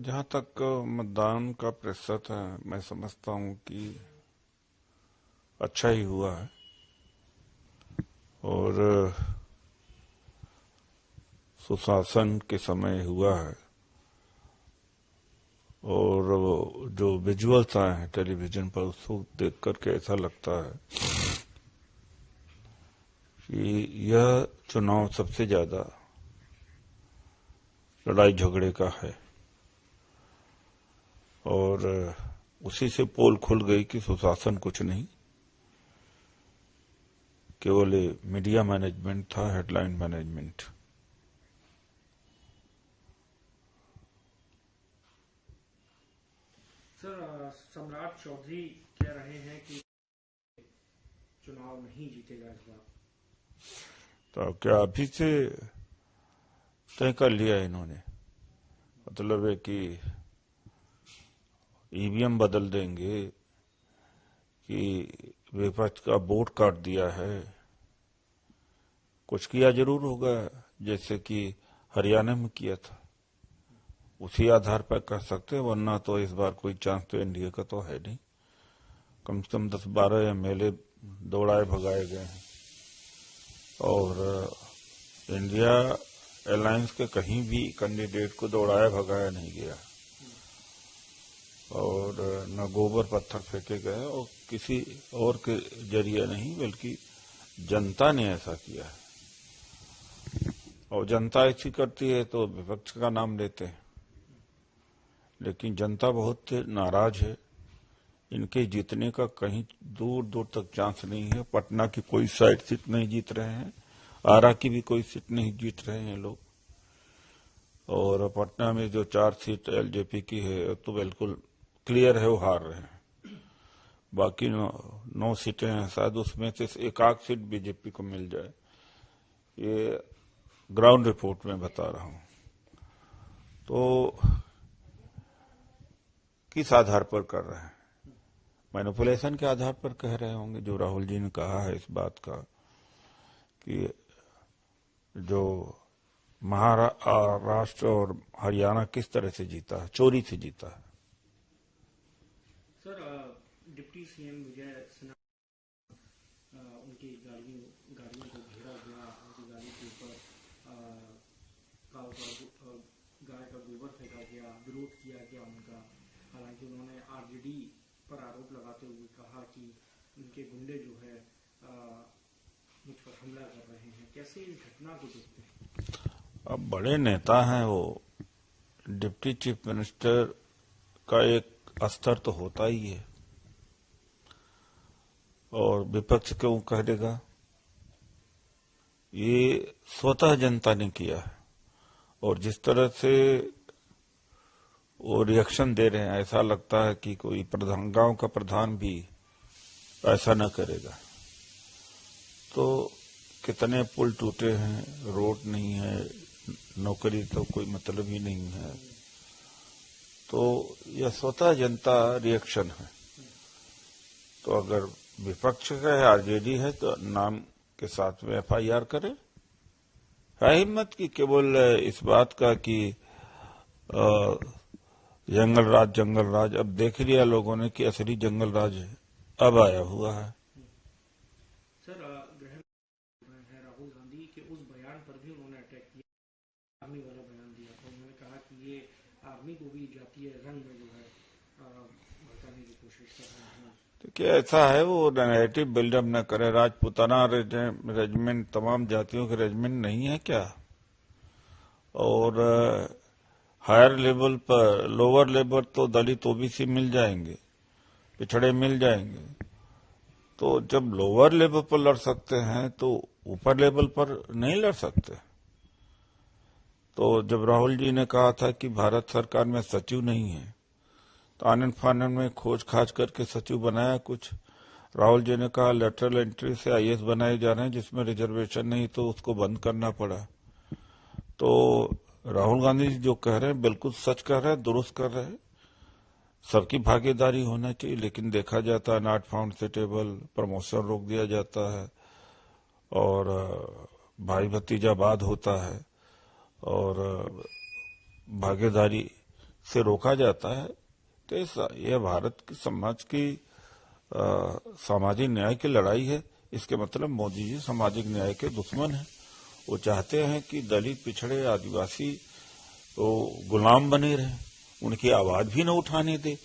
जहाँ तक मतदान का प्रतिशत है, मैं समझता हूँ कि अच्छा ही हुआ है। और सुशासन के समय हुआ है। और जो विजुअल्स आए हैं टेलीविजन पर, उसको देख करके ऐसा लगता है कि यह चुनाव सबसे ज्यादा लड़ाई झगड़े का है। और उसी से पोल खुल गई कि सुशासन कुछ नहीं, केवल मीडिया मैनेजमेंट था, हेडलाइन मैनेजमेंट। सर, सम्राट चौधरी कह रहे हैं कि चुनाव नहीं जीतेगा इस बार। तो क्या अभी से तय कर लिया इन्होंने? मतलब है कि ईवीएम बदल देंगे कि विपक्ष का वोट काट दिया है? कुछ किया जरूर होगा, जैसे कि हरियाणा में किया था, उसी आधार पर कर सकते हैं। वरना तो इस बार कोई चांस तो एनडीए का तो है नहीं। कम से कम 10-12 एमएलए दौड़ाए भगाए गए हैं। और इंडिया अलायंस के कहीं भी कैंडिडेट को दौड़ाया भगाया नहीं गया, और न गोबर पत्थर फेंके गए, और किसी और के जरिए नहीं, बल्कि जनता ने ऐसा किया है। और जनता ऐसी करती है तो विपक्ष का नाम लेते हैं, लेकिन जनता बहुत नाराज है। इनके जीतने का कहीं दूर दूर तक चांस नहीं है। पटना की कोई साइड सीट नहीं जीत रहे हैं, आरा की भी कोई सीट नहीं जीत रहे हैं लोग। और पटना में जो 4 सीट एलजेपी की है तो बिल्कुल क्लियर है, वो हार रहे हैं। बाकी 9 सीटें हैं, शायद उसमें से एक आध सीट बीजेपी को मिल जाए। ये ग्राउंड रिपोर्ट में बता रहा हूं। तो किस आधार पर कर रहे हैं? मैनिपुलेशन के आधार पर कह रहे होंगे, जो राहुल जी ने कहा है इस बात का कि जो महाराष्ट्र और हरियाणा किस तरह से जीता है, चोरी से जीता है। Sir, deputy CM Vijay Sinha, उनकी गाड़ियों को घेरा गया, उनकी गाड़ी के ऊपर गाय का गोबर फेंका गया, विरोध किया गया उनका। हालांकि उन्होंने आरजेडी पर आरोप लगाते हुए कहा कि उनके गुंडे जो है मुझ पर हमला कर रहे हैं। कैसे इस घटना को देखते हैं? अब बड़े नेता हैं वो, डिप्टी चीफ मिनिस्टर का एक स्तर तो होता ही है। और विपक्ष क्यों कह देगा? ये स्वतः जनता ने किया है। और जिस तरह से वो रिएक्शन दे रहे हैं, ऐसा लगता है कि कोई प्रधान, गांव का प्रधान भी ऐसा न करेगा। तो कितने पुल टूटे हैं, रोड नहीं है, नौकरी तो कोई मतलब ही नहीं है। तो यह स्वतः जनता रिएक्शन है। तो अगर विपक्ष का है, आरजेडी है, तो नाम के साथ में एफआईआर करे। है हिम्मत की केवल इस बात का कि जंगल राज अब देख लिया लोगों ने कि असली जंगल राज अब आया हुआ है। सर, गृह है राहुल गांधी के उस बयान पर भी उन्होंने अटैक किया, आर्मी वाला बयान दिया था। उन्होंने कहा कि ये आर्मी को भी जातीय रंग में जो है भड़काने की कोशिश कर रहे हैं। तो क्या ऐसा है, वो नैरेटिव बिल्डअप न करे। राजपूताना रेजिमेंट तमाम जातियों के रेजिमेंट नहीं है क्या? और हायर लेवल पर, लोअर लेवल तो दलित ओबीसी मिल जाएंगे, पिछड़े मिल जाएंगे। तो जब लोअर लेवल पर लड़ सकते हैं तो ऊपर लेवल पर नहीं लड़ सकते। तो जब राहुल जी ने कहा था कि भारत सरकार में सचिव नहीं है, तो आनंद फानंद में खोज खाज करके सचिव बनाया कुछ। राहुल जी ने कहा लेटरल एंट्री से आईएएस बनाए जा रहे हैं जिसमें रिजर्वेशन नहीं, तो उसको बंद करना पड़ा। तो राहुल गांधी जी जो कह रहे हैं बिल्कुल सच कह रहे हैं, दुरुस्त कर रहे हैं। सबकी भागीदारी होना चाहिए, लेकिन देखा जाता है नॉट फाउंड सुटेबल, प्रमोशन रोक दिया जाता है, और भाई भतीजावाद होता है, और भागीदारी से रोका जाता है तो यह भारत की समाज की सामाजिक न्याय की लड़ाई है। इसके मतलब मोदी जी सामाजिक न्याय के दुश्मन हैं। वो चाहते हैं कि दलित, पिछड़े, आदिवासी तो गुलाम बने रहे, उनकी आवाज भी न उठाने दे।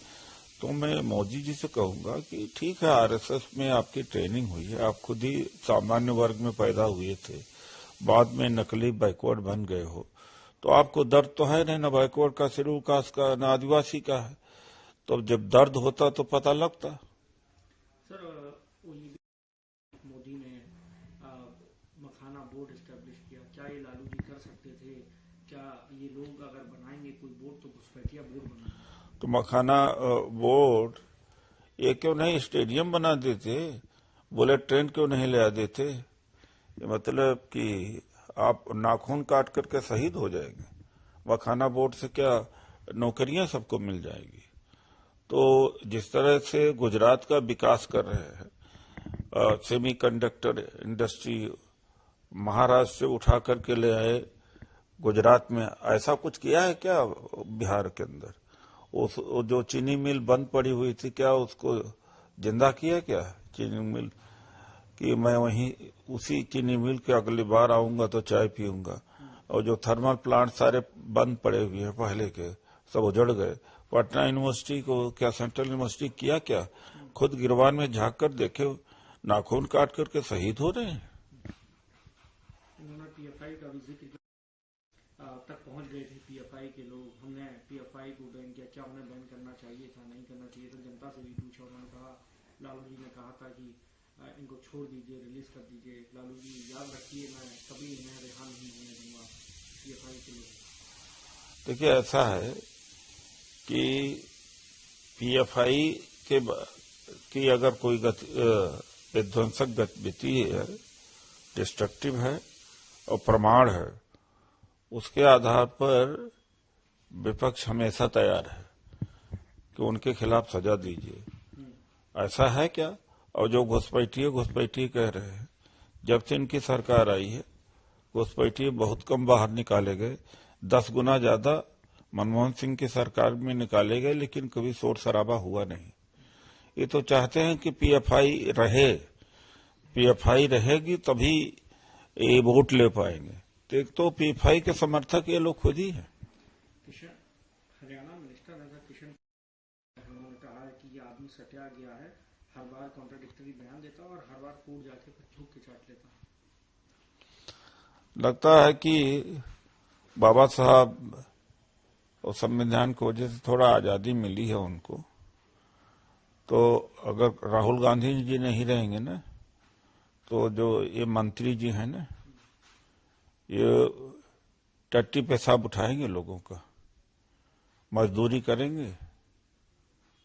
तो मैं मोदी जी से कहूंगा कि ठीक है, आरएसएस में आपकी ट्रेनिंग हुई है, आप खुद ही सामान्य वर्ग में पैदा हुए थे, बाद में नकली बैकवर्ड बन गए हो, तो आपको दर्द तो है नहीं, न बैकवर्ड का, शेड्यूल कास्ट का, न आदिवासी का है। तो जब दर्द होता तो पता लगता। सर मोदी ने मखाना बोर्ड एस्टेब्लिश किया, क्या ये लालू जी कर सकते थे? क्या ये लोग अगर बनाएंगे कोई बोर्ड तो घुसपैठिया बोर्ड बनाएंगे? तो मखाना बोर्ड ये क्यों नहीं स्टेडियम बना देते, बुलेट ट्रेन क्यों नहीं ले आ देते? ये मतलब कि आप नाखून काट करके शहीद हो जाएंगे। मखाना बोर्ड से क्या नौकरियां सबको मिल जाएगी? तो जिस तरह से गुजरात का विकास कर रहे हैं, सेमीकंडक्टर इंडस्ट्री महाराष्ट्र से उठा करके ले आए गुजरात में, ऐसा कुछ किया है क्या बिहार के अंदर? उस जो चीनी मिल बंद पड़ी हुई थी, क्या उसको जिंदा किया क्या चीनी मिल? कि मैं वहीं उसी चीनी मिल के अगली बार आऊंगा तो चाय पीऊंगा। और जो थर्मल प्लांट सारे बंद पड़े हुए हैं पहले के, सब उजड़ गए। पटना यूनिवर्सिटी को क्या सेंट्रल यूनिवर्सिटी किया क्या? खुद गिरवान में झांक कर देखे, नाखून काट करके शहीद हो रहे हैं। उन्होंने पीएफआई का भी जिक्र तक पहुंच गए थे पीएफआई के लोग, हमने पीएफआई को बैन किया, क्या उन्हें बैन करना चाहिए था, नहीं करना चाहिए था? जनता से भी पूछा, उन्होंने कहा, लालू जी ने कहा था कि इनको छोड़ दीजिए, रिलीज कर दीजिए। लालू जी याद रखिए, मैं कभी इन्हें रिहा नहीं होने दूंगा पीएफआई के लोग। देखिए, ऐसा है कि पीएफआई की अगर कोई विध्वंसक गतिविधि है, डिस्ट्रक्टिव है और प्रमाण है, उसके आधार पर विपक्ष हमेशा तैयार है कि उनके खिलाफ सजा दीजिए। ऐसा है क्या? और जो घुसपैठिए कह रहे हैं, जब से इनकी सरकार आई है घुसपैठिए बहुत कम बाहर निकाले गए, 10 गुना ज्यादा मनमोहन सिंह की सरकार में निकाले गए, लेकिन कभी शोर शराबा हुआ नहीं। ये तो चाहते हैं कि पीएफआई रहे, पीएफआई रहेगी तभी ये वोट ले पाएंगे। तो एक तो पीएफआई के समर्थक ये लोग खुद ही हैं। हरियाणा मिनिस्टर नगर किशन उन्होंने कहा है कि ये आदमी सटिया गया है, हर बार कॉन्ट्राडिक्टरी बयान देता और हर बार कोर्ट जाके फिर झुक के चाट लेता। लगता है कि बाबा साहब और संविधान की वजह से थोड़ा आजादी मिली है उनको। तो अगर राहुल गांधी जी नहीं रहेंगे ना, तो जो ये मंत्री जी हैं ना, ये टट्टी पेशाब उठाएंगे, लोगों का मजदूरी करेंगे,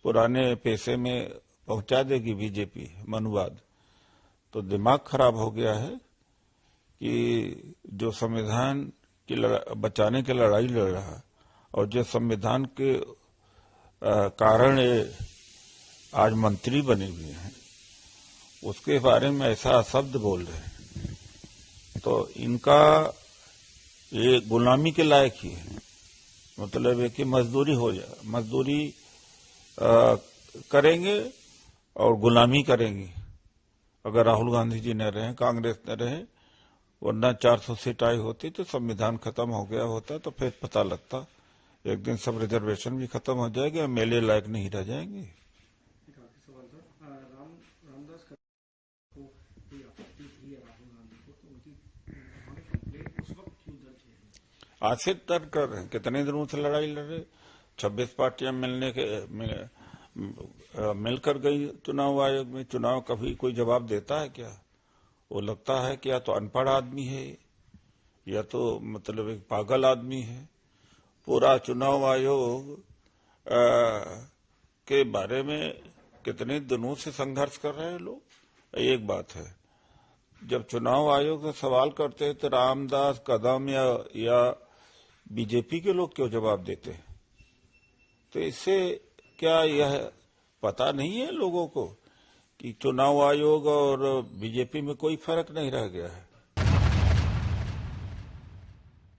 पुराने पैसे में पहुंचा देगी बीजेपी मनुवाद। तो दिमाग खराब हो गया है कि जो संविधान की बचाने की लड़ाई लड़ रहा और जो संविधान के कारण आज मंत्री बने हुए हैं, उसके बारे में ऐसा शब्द बोल रहे हैं, तो इनका ये गुलामी के लायक ही है। मतलब है कि मजदूरी हो जाए, मजदूरी करेंगे और गुलामी करेंगे अगर राहुल गांधी जी न रहे, कांग्रेस न रहे। वरना 400 सीट आई होती तो संविधान खत्म हो गया होता, तो फिर पता लगता एक दिन सब रिजर्वेशन भी खत्म हो जाएगी और मेले लायक नहीं रह जाएंगे। रामदास को आपत्ति थी राहुल गांधी को, तो उनकी कंप्लेंट उस वक्त क्यों दर्ज है? आज से दर्ज कर रहे हैं, कितने दिनों से लड़ाई लड़ रहे। 26 पार्टियां मिलकर गई चुनाव आयोग में। चुनाव कभी कोई जवाब देता है क्या? वो लगता है कि या तो अनपढ़ आदमी है या तो मतलब एक पागल आदमी है। पूरा चुनाव आयोग के बारे में कितने दिनों से संघर्ष कर रहे हैं लोग। एक बात है, जब चुनाव आयोग से सवाल करते हैं तो रामदास, कदम या बीजेपी के लोग क्यों जवाब देते हैं? तो इससे क्या यह पता नहीं है लोगों को कि चुनाव आयोग और बीजेपी में कोई फर्क नहीं रह गया है?